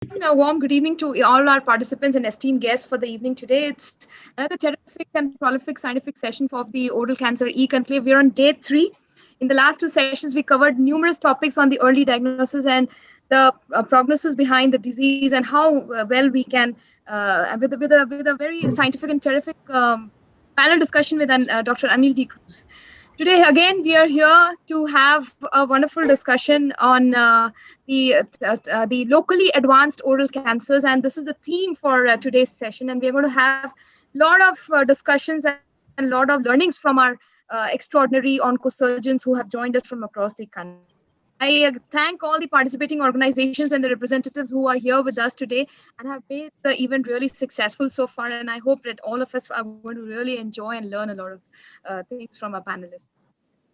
A warm good evening to all our participants and esteemed guests for the evening today. It's another terrific and prolific scientific session for the Oral Cancer E-Conclave. We're on day 3. In the last two sessions, we covered numerous topics on the early diagnosis and the prognosis behind the disease and how well we can, with a very scientific and terrific panel discussion with Dr. Anil D. Cruz. Today, again, we are here to have a wonderful discussion on the locally advanced oral cancers, and this is the theme for today's session. And we're going to have a lot of discussions and a lot of learnings from our extraordinary oncosurgeons who have joined us from across the country. I thank all the participating organizations and the representatives who are here with us today and have made the event really successful so far. And I hope that all of us are going to really enjoy and learn a lot of things from our panelists.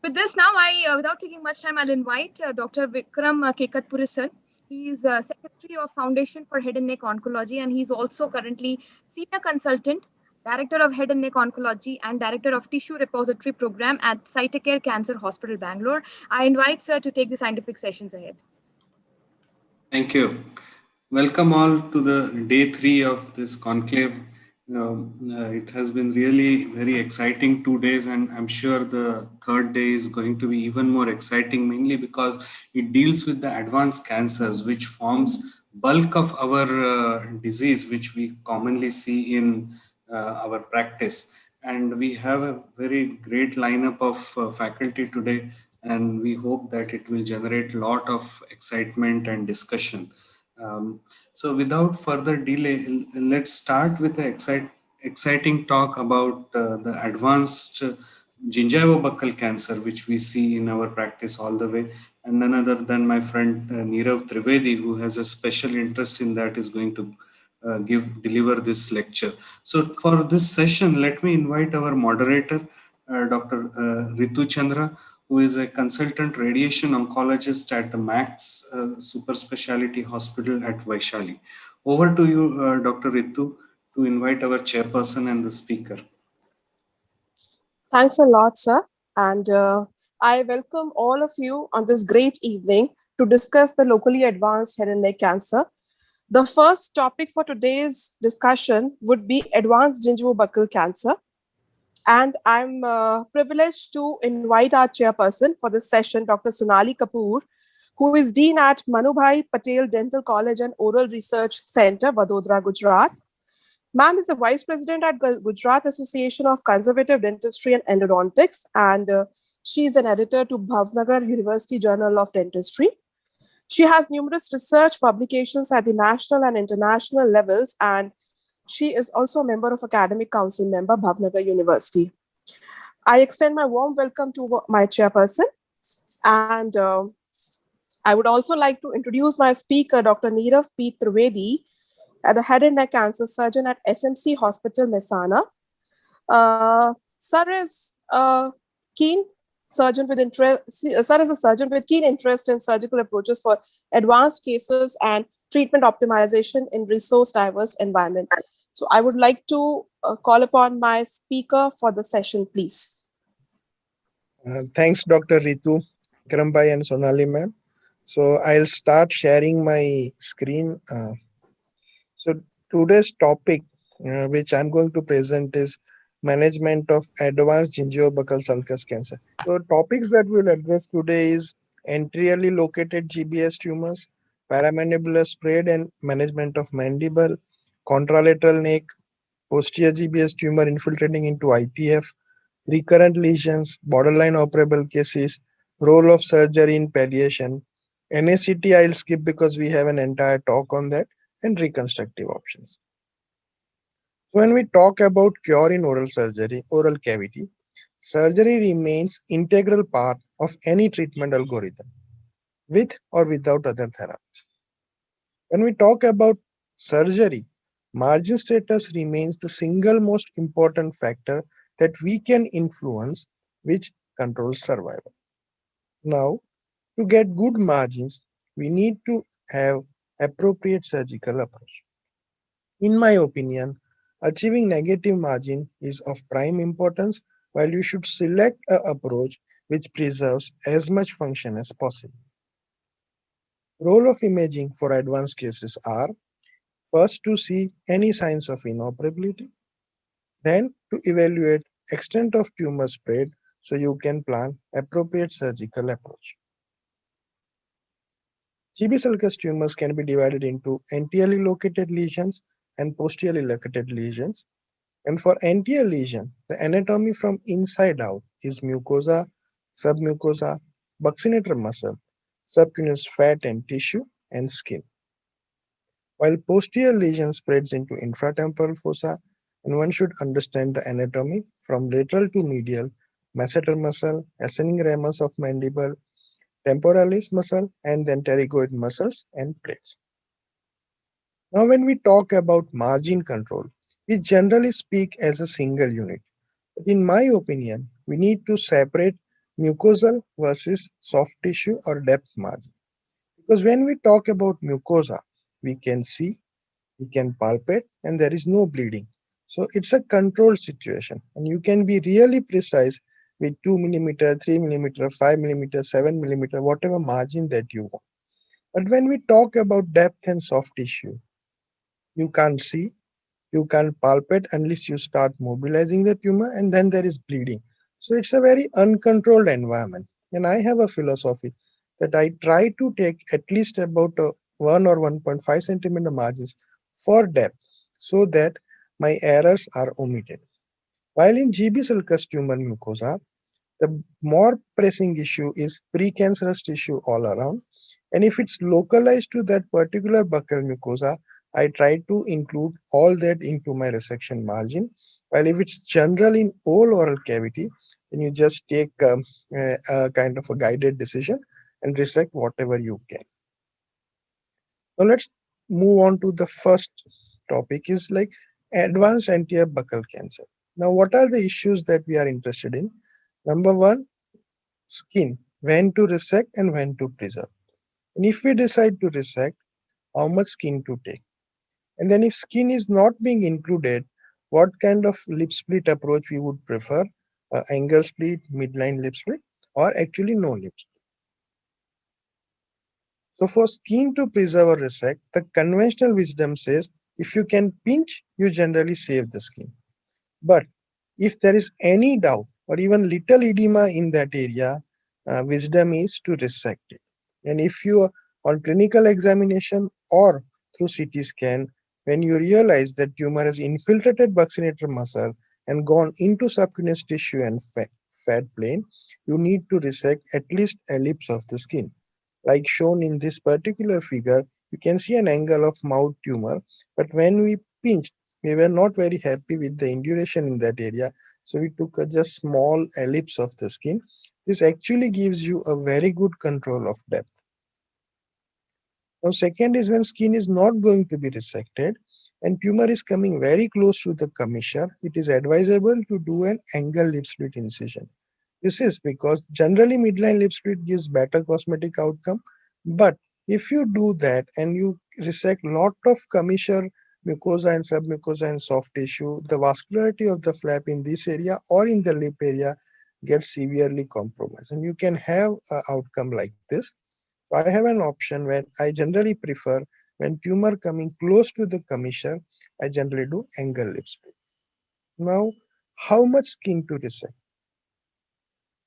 With this now, without taking much time, I'll invite Dr. Vikram Kekatpuri sir. He is Secretary of Foundation for Head and Neck Oncology, and he's also currently Senior Consultant, Director of Head and Neck Oncology, and Director of Tissue Repository Program at Cytocare Cancer Hospital, Bangalore. I invite sir to take the scientific sessions ahead. Thank you. Welcome all to the day 3 of this conclave. It has been really very exciting 2 days, and I'm sure the third day is going to be even more exciting, mainly because it deals with the advanced cancers, which forms bulk of our disease, which we commonly see in our practice. And we have a very great lineup of faculty today, and we hope that it will generate a lot of excitement and discussion. So without further delay, let's start with an exciting talk about the advanced gingivobuccal cancer, which we see in our practice all the way. And none other than my friend Nirav Trivedi, who has a special interest in that, is going to deliver this lecture. So for this session, let me invite our moderator, Dr. Ritu Chandra, who is a consultant radiation oncologist at the Max Super Speciality Hospital at Vaishali. Over to you, Dr. Ritu, to invite our chairperson and the speaker. Thanks a lot, sir. And I welcome all of you on this great evening to discuss the locally advanced head and neck cancer. The first topic for today's discussion would be advanced gingivobuccal cancer. And I'm privileged to invite our chairperson for this session, Dr. Sonali Kapoor, who is Dean at Manubhai Patel Dental College and Oral Research Center, Vadodara, Gujarat. Ma'am is the Vice President at Gujarat Association of Conservative Dentistry and Endodontics, and she is an editor to Bhavnagar University Journal of Dentistry. She has numerous research publications at the national and international levels, and she is also a member of Academic Council member, Bhavnagar University. I extend my warm welcome to my chairperson, and I would also like to introduce my speaker, Dr. Nirav P. Trivedi, the head and neck cancer surgeon at SMC Hospital, Mehsana. Sir is a keen surgeon with interest. Sir is a surgeon with keen interest in surgical approaches for advanced cases and treatment optimization in resource diverse environment. So I would like to call upon my speaker for the session, please. Thanks, Dr. Ritu, Vikrambai and Sonali ma'am. So I'll start sharing my screen. So today's topic, which I'm going to present, is management of advanced gingivobuccal sulcus cancer. So topics that we'll address today is anteriorly located GBS tumors, paramandibular spread and management of mandible, contralateral neck, posterior GBS tumor infiltrating into IPF, recurrent lesions, borderline operable cases, role of surgery in palliation. NACT I'll skip because we have an entire talk on that, and reconstructive options. So when we talk about cure in oral surgery, oral cavity, surgery remains integral part of any treatment algorithm, with or without other therapies. When we talk about surgery, margin status remains the single most important factor that we can influence, which controls survival. Now, to get good margins, we need to have appropriate surgical approach. In my opinion, achieving negative margin is of prime importance, while you should select an approach which preserves as much function as possible. Role of imaging for advanced cases are first to see any signs of inoperability, then to evaluate extent of tumor spread so you can plan appropriate surgical approach. GB sulcus tumors can be divided into anteriorly located lesions and posteriorly located lesions. And for anterior lesion, the anatomy from inside out is mucosa, submucosa, buccinator muscle, subcutaneous fat and tissue, and skin. While posterior lesion spreads into infratemporal fossa, and one should understand the anatomy from lateral to medial, masseter muscle, ascending ramus of mandible, temporalis muscle, and then pterygoid muscles and plates. Now, when we talk about margin control, we generally speak as a single unit. But in my opinion, we need to separate mucosal versus soft tissue or depth margin. Because when we talk about mucosa, we can see, we can palpate, and there is no bleeding. So it's a controlled situation, and you can be really precise with 2 millimeter, 3 millimeter, 5 millimeter, 7 millimeter, whatever margin that you want. But when we talk about depth and soft tissue, you can't see, you can't palpate unless you start mobilizing the tumor, and then there is bleeding. So it's a very uncontrolled environment. And I have a philosophy that I try to take at least about 1 or 1.5 centimeter margins for depth so that my errors are omitted. While in GB sulcus tumor mucosa, the more pressing issue is precancerous tissue all around. And if it's localized to that particular buccal mucosa, I try to include all that into my resection margin. While if it's general in all oral cavity, then you just take a kind of a guided decision and resect whatever you can. Now let's move on to the first topic is like advanced anterior buccal cancer. Now, what are the issues that we are interested in? Number one, skin, when to resect and when to preserve. And if we decide to resect, how much skin to take. And then if skin is not being included, what kind of lip split approach we would prefer, angle split, midline lip split, or actually no lip split. So for skin to preserve or resect, the conventional wisdom says if you can pinch, you generally save the skin. But if there is any doubt or even little edema in that area, wisdom is to resect it. And if you on clinical examination or through CT scan, when you realize that tumor has infiltrated buccinator muscle and gone into subcutaneous tissue and fat plane, you need to resect at least ellipse of the skin. Like shown in this particular figure, you can see an angle of mouth tumor, but when we pinched, we were not very happy with the induration in that area, so we took a just small ellipse of the skin. This actually gives you a very good control of depth. Now, second is when skin is not going to be resected and tumor is coming very close to the commissure, it is advisable to do an angle lip split incision. This is because generally midline lip split gives better cosmetic outcome, but if you do that and you resect lot of commissure, mucosa and submucosa and soft tissue, the vascularity of the flap in this area or in the lip area gets severely compromised, and you can have an outcome like this. So I have an option where I generally prefer when tumor coming close to the commissure, I generally do angle lip split. Now, how much skin to resect?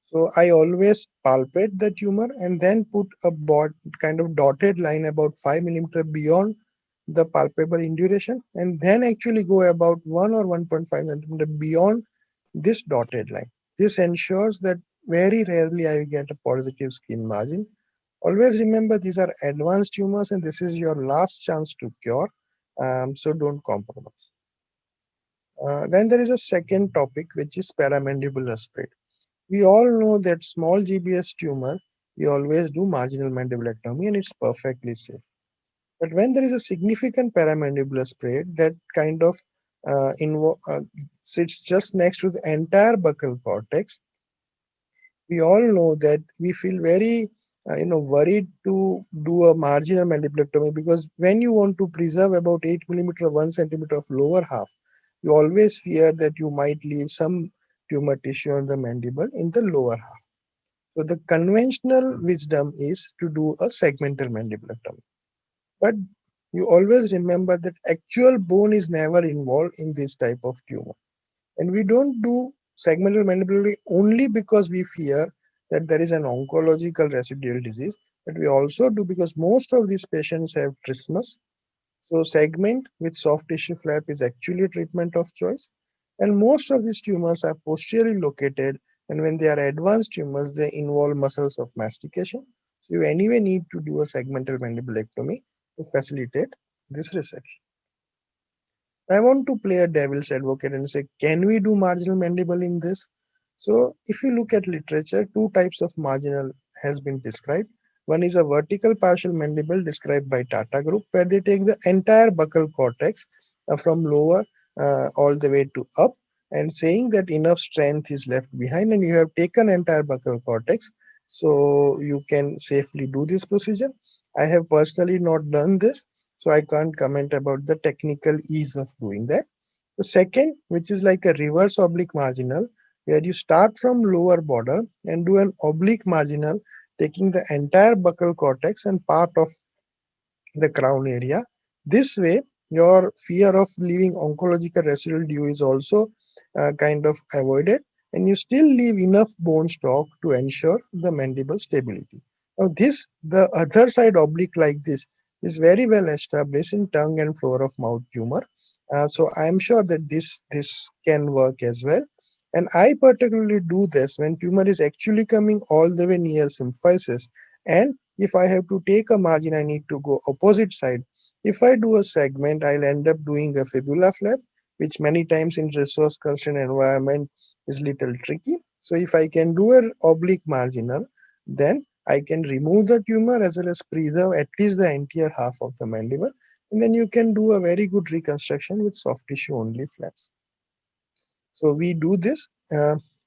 So I always palpate the tumor and then put a kind of dotted line about 5 millimeter beyond the palpable induration, and then actually go about 1 or 1.5 centimeter beyond this dotted line. This ensures that very rarely I get a positive skin margin. Always remember these are advanced tumors and this is your last chance to cure, so don't compromise. Then there is a second topic which is paramandibular spread. We all know that small GBS tumor, we always do marginal mandibulectomy and it's perfectly safe. But when there is a significant paramandibular spread that kind of sits just next to the entire buccal cortex, we all know that we feel very worried to do a marginal mandibulectomy, because when you want to preserve about 8 millimeter 1 centimeter of lower half, you always fear that you might leave some tumor tissue on the mandible in the lower half. So the conventional wisdom is to do a segmental mandibulectomy. But you always remember that actual bone is never involved in this type of tumor. And we don't do segmental mandibulectomy only because we fear that there is an oncological residual disease, but we also do because most of these patients have trismus. So segment with soft tissue flap is actually a treatment of choice. And most of these tumors are posteriorly located. And when they are advanced tumors, they involve muscles of mastication. So you anyway need to do a segmental mandibulectomy to facilitate this resection. I want to play a devil's advocate and say, can we do marginal mandible in this? So if you look at literature, two types of marginal has been described. One is a vertical partial mandible described by Tata Group, where they take the entire buccal cortex from lower all the way to up, and saying that enough strength is left behind and you have taken entire buccal cortex, so you can safely do this procedure. I have personally not done this, so I can't comment about the technical ease of doing that. The second, which is like a reverse oblique marginal, where you start from lower border and do an oblique marginal, taking the entire buccal cortex and part of the crown area. This way, your fear of leaving oncological residue is also kind of avoided, and you still leave enough bone stock to ensure the mandible stability. Now, this, the other side oblique like this, is very well established in tongue and floor of mouth tumor. So I am sure that this can work as well. And I particularly do this when tumor is actually coming all the way near symphysis, and if I have to take a margin, I need to go opposite side. If I do a segment, I'll end up doing a fibula flap, which many times in resource constrained environment is little tricky. So if I can do an oblique marginal, then I can remove the tumor as well as preserve at least the anterior half of the mandible. And then you can do a very good reconstruction with soft tissue only flaps. So we do this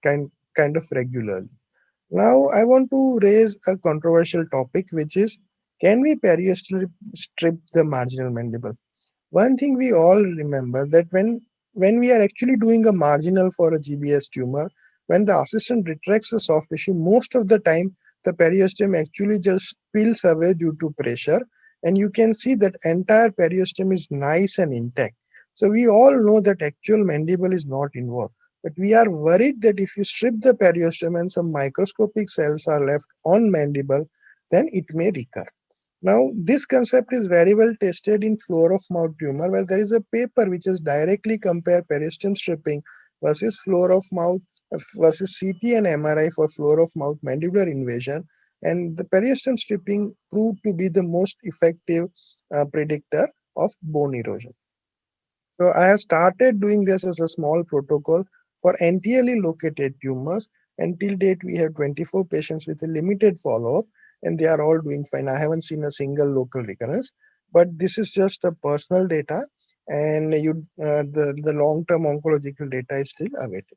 kind of regularly. Now, I want to raise a controversial topic, which is, can we periosteally strip the marginal mandible? One thing we all remember that when we are actually doing a marginal for a GBS tumor, when the assistant retracts the soft tissue, most of the time the periosteum actually just spills away due to pressure, and you can see that entire periosteum is nice and intact. So we all know that actual mandible is not involved. But we are worried that if you strip the periosteum and some microscopic cells are left on mandible, then it may recur. Now, this concept is very well tested in floor of mouth tumor, where there is a paper which has directly compared periosteum stripping versus floor of mouth versus CT and MRI for floor of mouth mandibular invasion. And the periosteum stripping proved to be the most effective predictor of bone erosion. So I have started doing this as a small protocol for anteriorly located tumors. Until date, we have 24 patients with a limited follow-up, and they are all doing fine. I haven't seen a single local recurrence, but this is just a personal data, and the long-term oncological data is still awaited.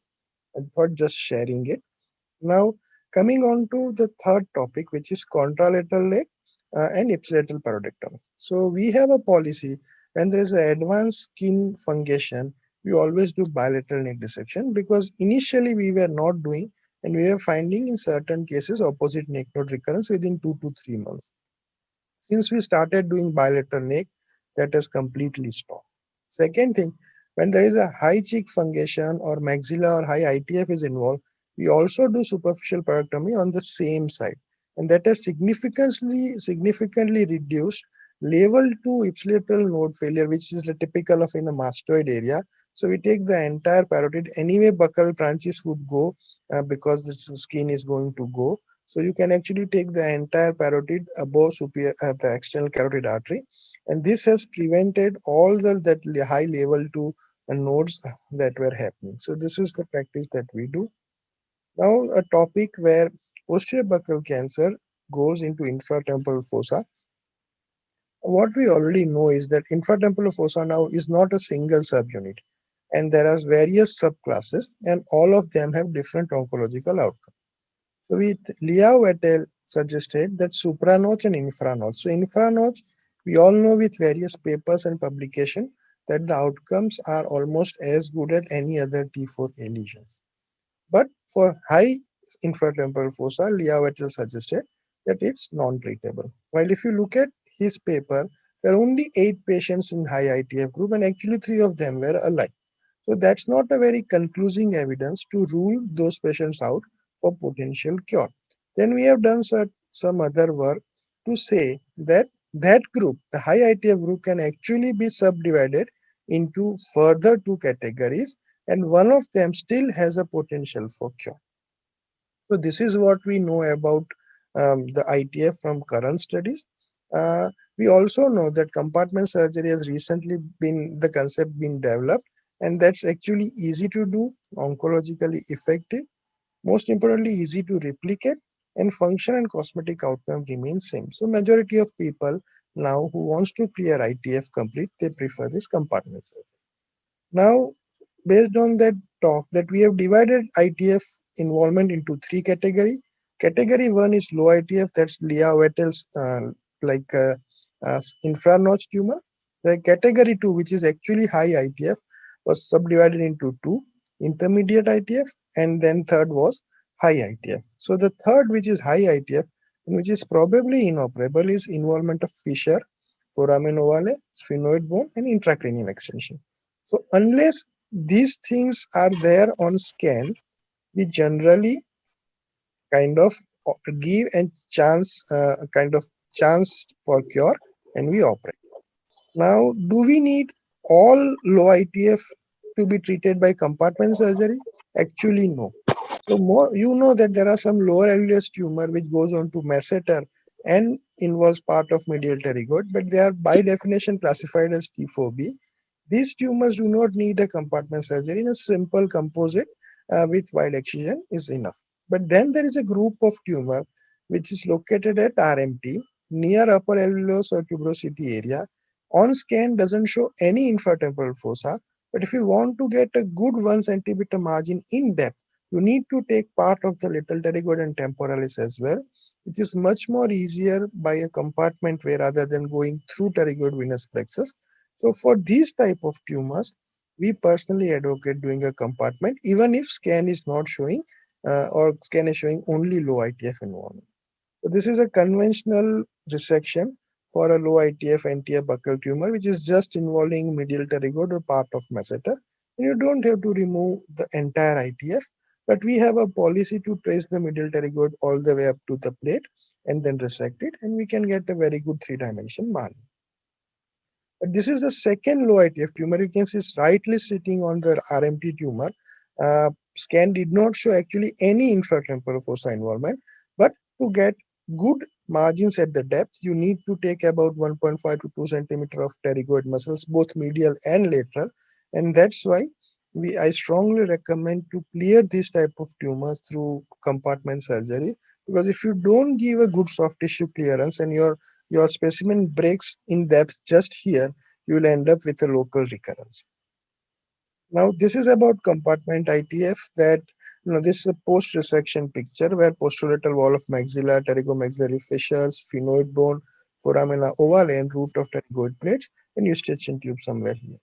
I thought just sharing it. Now, coming on to the third topic, which is contralateral leg and ipsilateral parodectomy. So we have a policy when there is an advanced skin fungation, we always do bilateral neck dissection, because initially we were not doing, and we were finding in certain cases opposite neck node recurrence within 2 to 3 months. Since we started doing bilateral neck, that has completely stopped. Second thing, when there is a high cheek fungation or maxilla or high ITF is involved, we also do superficial parodectomy on the same side, and that has significantly reduced level 2 ipsilateral node failure, which is the typical of in a mastoid area. So we take the entire parotid. Anyway, buccal branches would go because the skin is going to go. So you can actually take the entire parotid above superior the external carotid artery, and this has prevented all that high level 2 nodes that were happening. So this is the practice that we do. Now a topic where posterior buccal cancer goes into infratemporal fossa. What we already know is that infratemporal fossa now is not a single subunit, and there are various subclasses, and all of them have different oncological outcomes. So with Liao et al. Suggested that supranotch and infranotch. So infranotch, we all know with various papers and publication that the outcomes are almost as good as any other T4A lesions. But for high infratemporal fossa, Liao et al. Suggested that it's non-treatable. While if you look at his paper, there are only 8 patients in high ITF group, and actually 3 of them were alive. So that's not a very conclusive evidence to rule those patients out for potential cure. Then we have done some other work to say that that group, the high ITF group, can actually be subdivided into further 2 categories, and one of them still has a potential for cure. So this is what we know about the ITF from current studies. We also know that compartment surgery has recently been the concept been developed, and that's actually easy to do, oncologically effective, most importantly easy to replicate, and function and cosmetic outcome remain same. So majority of people now who wants to clear ITF complete, they prefer this compartment surgery. Now, based on that talk, that we have divided ITF involvement into 3 categories. Category 1 is low ITF, that's Liao et al.'s infranotch tumor. The category 2, which is actually high ITF, was subdivided into 2, intermediate ITF, and then third was high ITF. So the third, which is high ITF, and which is probably inoperable, is involvement of fissure, foramen ovale, sphenoid bone, and intracranial extension. So unless these things are there on scan, we generally kind of give a chance for cure, and we operate. Now, do we need all low ITF to be treated by compartment surgery? Actually, no. So you know that there are some lower alveolus tumor which goes on to masseter and involves part of medial pterygoid, but they are by definition classified as T4B. These tumors do not need a compartment surgery. In a simple composite with wide excision is enough. But then there is a group of tumor which is located at RMT near upper alveolus or tuberosity area. On scan doesn't show any infratemporal fossa, but if you want to get a good 1 centimeter margin in depth, you need to take part of the little pterygoid and temporalis as well, which is much more easier by a compartment way rather than going through pterygoid venous plexus. So for these type of tumors, we personally advocate doing a compartment, even if scan is not showing or scan is showing only low ITF involvement. So this is a conventional resection for a low ITF anterior buccal tumor, which is just involving medial pterygoid or part of masseter. And you don't have to remove the entire ITF, but we have a policy to trace the medial pterygoid all the way up to the plate and then resect it, and we can get a very good 3-dimension margin. But this is the second low ITF tumor. You can see it's rightly sitting on the RMT tumor. Scan did not show actually any infratemporal fossa involvement, but to get good margins at the depth, you need to take about 1.5 to 2 centimeter of pterygoid muscles, both medial and lateral. And that's why I strongly recommend to clear this type of tumors through compartment surgery, because if you don't give a good soft tissue clearance and your specimen breaks in depth just here, you will end up with a local recurrence. Now, this is about compartment ITF, that this is a post-resection picture where posterolateral wall of maxilla, pterygomaxillary fissures, sphenoid bone, foramina ovale, and root of pterygoid plates, and eustachian tube somewhere here.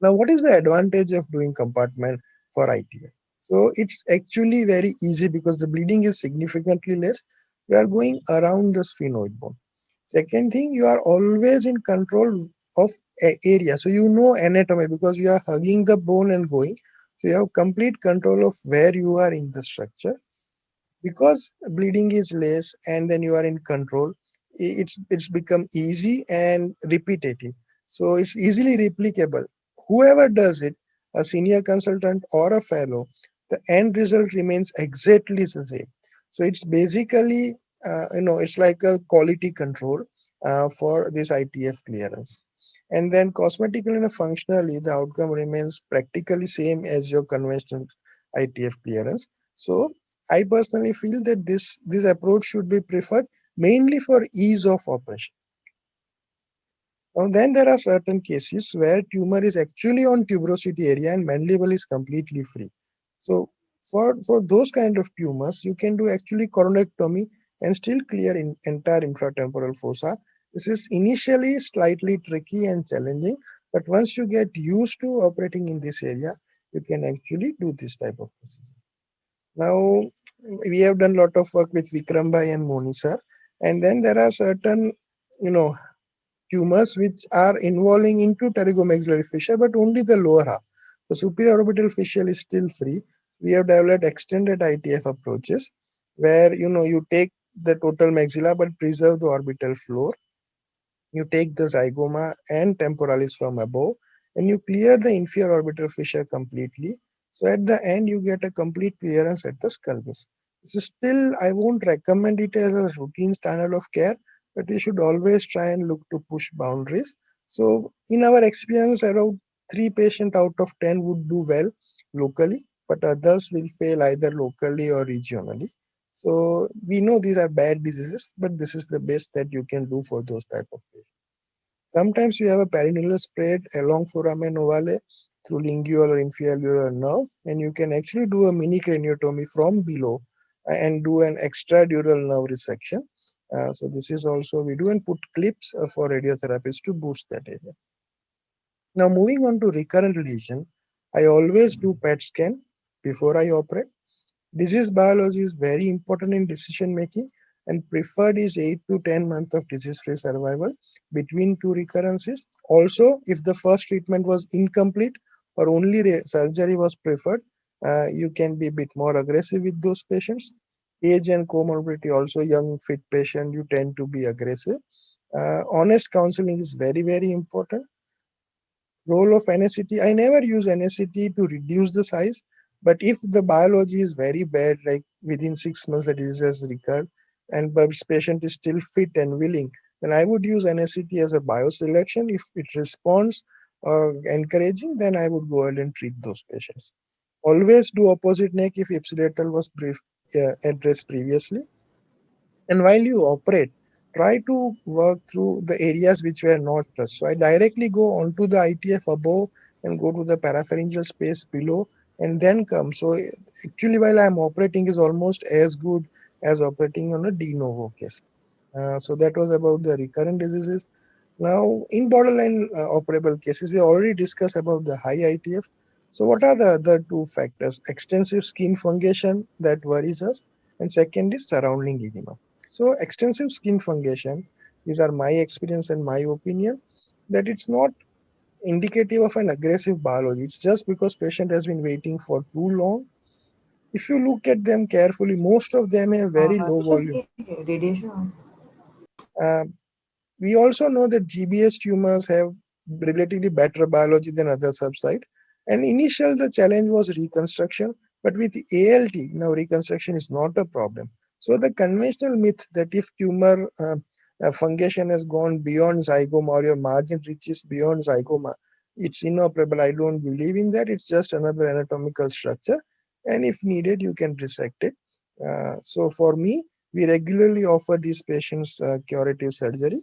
Now, what is the advantage of doing compartment for ITF? So it's actually very easy because the bleeding is significantly less. We are going around the sphenoid bone. Second thing, you are always in control of area. So you know anatomy because you are hugging the bone and going. So you have complete control of where you are in the structure. Because bleeding is less and then you are in control, it's become easy and repetitive. So it's easily replicable. Whoever does it, a senior consultant or a fellow, the end result remains exactly the same. So it's basically, it's like a quality control for this ITF clearance. And then cosmetically and functionally, the outcome remains practically same as your conventional ITF clearance. So I personally feel that this approach should be preferred mainly for ease of operation. Now then there are certain cases where tumor is actually on tuberosity area and mandible is completely free. So for those kind of tumors, you can do actually coronectomy and still clear entire infratemporal fossa. This is initially slightly tricky and challenging, but once you get used to operating in this area, you can actually do this type of procedure. Now, we have done a lot of work with Vikram Bhai and Moni sir. And then there are certain, tumors which are involving into pterygomaxillary fissure, but only the lower half. The superior orbital fissure is still free. We have developed extended ITF approaches where, you take the total maxilla but preserve the orbital floor. You take the zygoma and temporalis from above and you clear the inferior orbital fissure completely. So at the end, you get a complete clearance at the skull base. This is still, I won't recommend it as a routine standard of care, but we should always try and look to push boundaries. So in our experience, around 3 patients out of 10 would do well locally, but others will fail either locally or regionally. So we know these are bad diseases, but this is the best that you can do for those type of patients. Sometimes you have a perineal spread along foramen ovale through lingual or inferior nerve, and you can actually do a mini craniotomy from below and do an extradural nerve resection. So this is also we do and put clips for radiotherapists to boost that area. Now moving on to recurrent lesion, I always do PET scan before I operate. Disease biology is very important in decision making and preferred is 8 to 10 months of disease-free survival between two recurrences. Also, if the first treatment was incomplete or only surgery was preferred, you can be a bit more aggressive with those patients. Age and comorbidity, also young fit patient, you tend to be aggressive. Honest counseling is very, very important. Role of NSCT, I never use NSCT to reduce the size, but if the biology is very bad, like within 6 months the disease has recurred and the patient is still fit and willing, then I would use NSCT as a bioselection. If it responds encouraging, then I would go ahead and treat those patients. Always do opposite neck if ipsilateral was addressed previously. And while you operate, try to work through the areas which were not touched. So I directly go onto the ITF above and go to the parapharyngeal space below and then come. So actually, while I'm operating is almost as good as operating on a de novo case. So that was about the recurrent diseases. Now, in borderline operable cases, we already discussed about the high ITF. So what are the other two factors? Extensive skin fungation that worries us, and second is surrounding edema. So extensive skin fungation, these are my experience and my opinion, that it's not indicative of an aggressive biology. It's just because patient has been waiting for too long. If you look at them carefully, most of them have very low volume. Uh, we also know that GBS tumors have relatively better biology than other subsite. And initial the challenge was reconstruction, but with ALT, now reconstruction is not a problem. So the conventional myth that if tumor fungation has gone beyond zygoma or your margin reaches beyond zygoma, it's inoperable. I don't believe in that. It's just another anatomical structure. And if needed, you can resect it. So for me, we regularly offer these patients curative surgery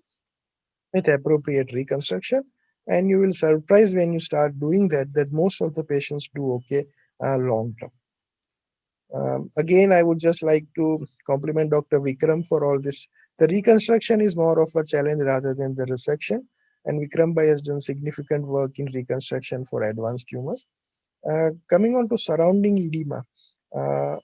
with appropriate reconstruction, and you will surprise when you start doing that most of the patients do okay long term. Again, I would just like to compliment Dr. Vikram for all this. The reconstruction is more of a challenge rather than the resection, and Vikram Bhai has done significant work in reconstruction for advanced tumors. Coming on to surrounding edema,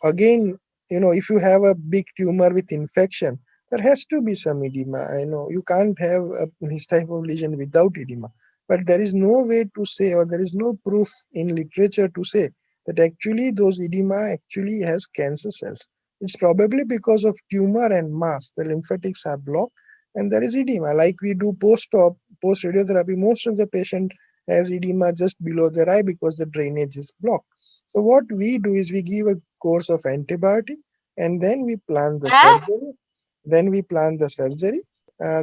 again, if you have a big tumor with infection, there has to be some edema. I know you can't have this type of lesion without edema, but there is no way to say, or there is no proof in literature to say that actually those edema actually has cancer cells. It's probably because of tumor and mass, the lymphatics are blocked and there is edema. Like we do post-op, post-radiotherapy, most of the patient has edema just below their eye because the drainage is blocked. So what we do is we give a course of antibiotic and then we plan the surgery.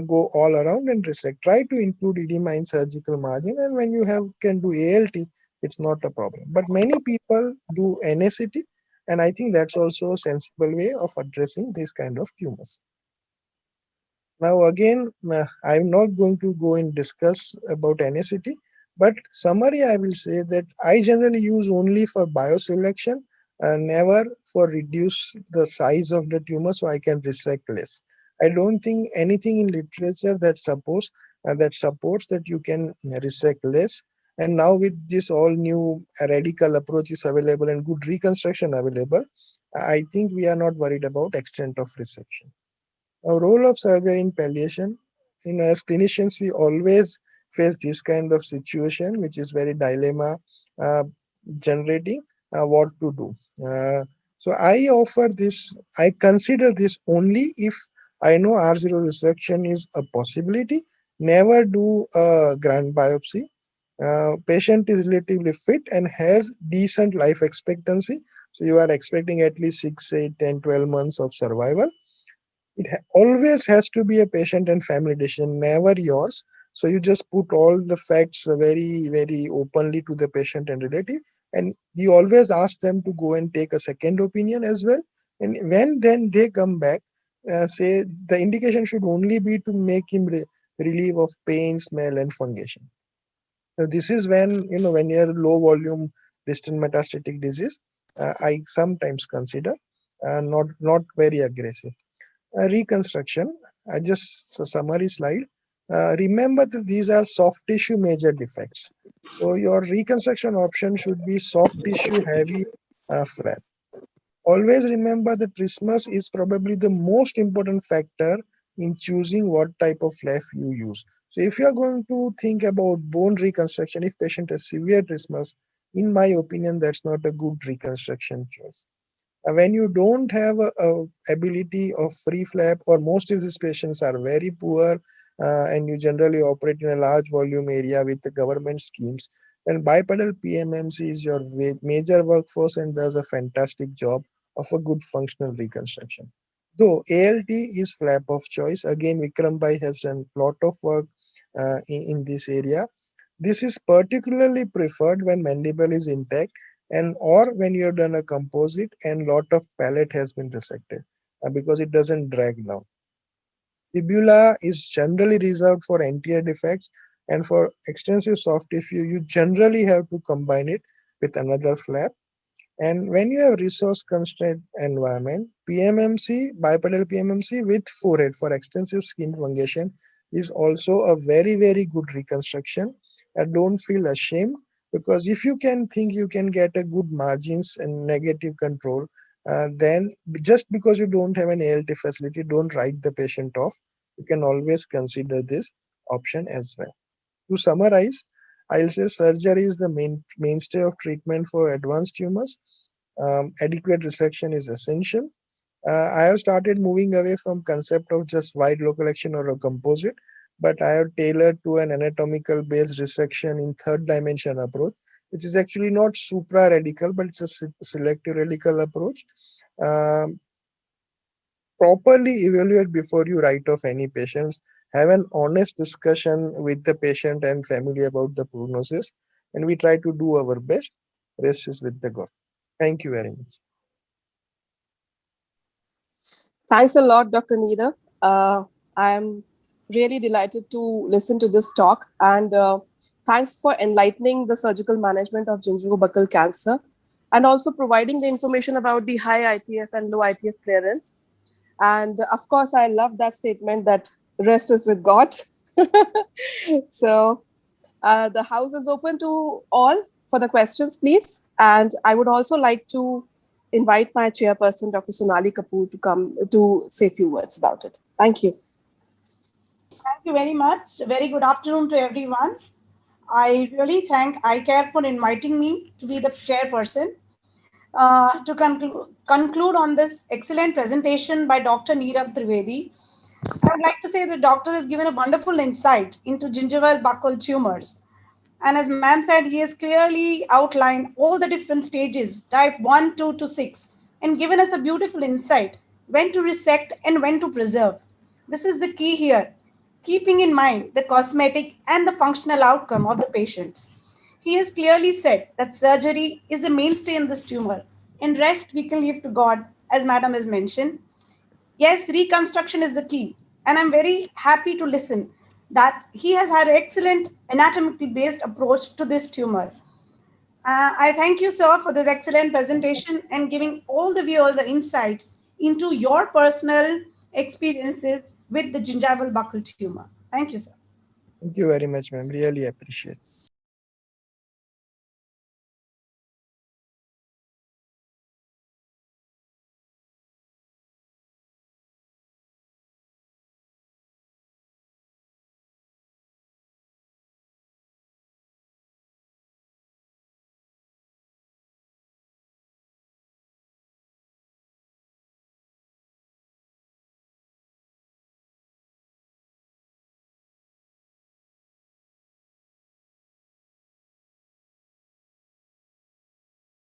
Go all around and resect. Try to include edema in surgical margin, and when you can do ALT, it's not a problem. But many people do NSCT, and I think that's also a sensible way of addressing this kind of tumors. Now again, I'm not going to go and discuss about NSCT, but summary I will say that I generally use only for bioselection and never for reduce the size of the tumor so I can resect less. I don't think anything in literature that supports that you can resect less. And now with this all new radical approaches available and good reconstruction available, I think we are not worried about extent of resection. Now, role of surgery in palliation. As clinicians, we always face this kind of situation, which is very dilemma uh, generating what to do. So I consider this only if I know R0 resection is a possibility. Never do a grand biopsy. Patient is relatively fit and has decent life expectancy. So you are expecting at least 6, 8, 10, 12 months of survival. Always has to be a patient and family decision, never yours. So you just put all the facts very, very openly to the patient and relative, and you always ask them to go and take a second opinion as well. And when then they come back, say the indication should only be to make him relieve of pain, smell, and fungation. So this is when you're low volume distant metastatic disease, I sometimes consider not very aggressive. Reconstruction, just a summary slide. Remember that these are soft tissue major defects. So your reconstruction option should be soft tissue heavy flap. Always remember that trismus is probably the most important factor in choosing what type of flap you use. So if you are going to think about bone reconstruction, if patient has severe trismus, in my opinion, that's not a good reconstruction choice. When you don't have a ability of free flap, or most of these patients are very poor, and you generally operate in a large volume area with the government schemes, then bipedal PMMC is your major workforce and does a fantastic job of a good functional reconstruction. Though ALT is flap of choice, again Vikram Bhai has done a lot of work in this area. This is particularly preferred when mandible is intact and or when you have done a composite and lot of palate has been resected, because it doesn't drag down. Fibula is generally reserved for anterior defects, and for extensive soft tissue, you generally have to combine it with another flap. And when you have resource constrained environment, PMMC, bipedal PMMC with forehead for extensive skin fungation is also a very, very good reconstruction. Don't feel ashamed, because if you can think you can get a good margins and negative control, then just because you don't have an ALT facility, don't write the patient off. You can always consider this option as well. To summarize, I'll say surgery is the mainstay of treatment for advanced tumors. Adequate resection is essential. I have started moving away from concept of just wide local action or a composite, but I have tailored to an anatomical based resection in third dimension approach, which is actually not supra-radical, but it's a selective radical approach. Properly evaluate before you write off any patients. Have an honest discussion with the patient and family about the prognosis, and we try to do our best. Rest is with the God. Thank you very much. Thanks a lot, Dr. Neera. I'm really delighted to listen to this talk, and thanks for enlightening the surgical management of gingivobuccal cancer and also providing the information about the high ITF and low ITF clearance. And of course, I love that statement that rest is with God. So the house is open to all for the questions, please. And I would also like to invite my chairperson, Dr. Sonali Kapoor, to come to say a few words about it. Thank you. Thank you very much. Very good afternoon to everyone. I really thank iCare for inviting me to be the chairperson. To conclude on this excellent presentation by Dr. Neerav Trivedi, I would like to say the doctor has given a wonderful insight into gingival buccal tumors. And as ma'am said, he has clearly outlined all the different stages, type 1, 2 to 6, and given us a beautiful insight when to resect and when to preserve. This is the key here, keeping in mind the cosmetic and the functional outcome of the patients. He has clearly said that surgery is the mainstay in this tumor, and rest we can leave to God, as madam has mentioned. Yes, reconstruction is the key, and I'm very happy to listen that he has had an excellent anatomically based approach to this tumor. I thank you, sir, for this excellent presentation and giving all the viewers an insight into your personal experiences with the gingival buccal tumor. Thank you, sir. Thank you very much, ma'am. Really appreciate it.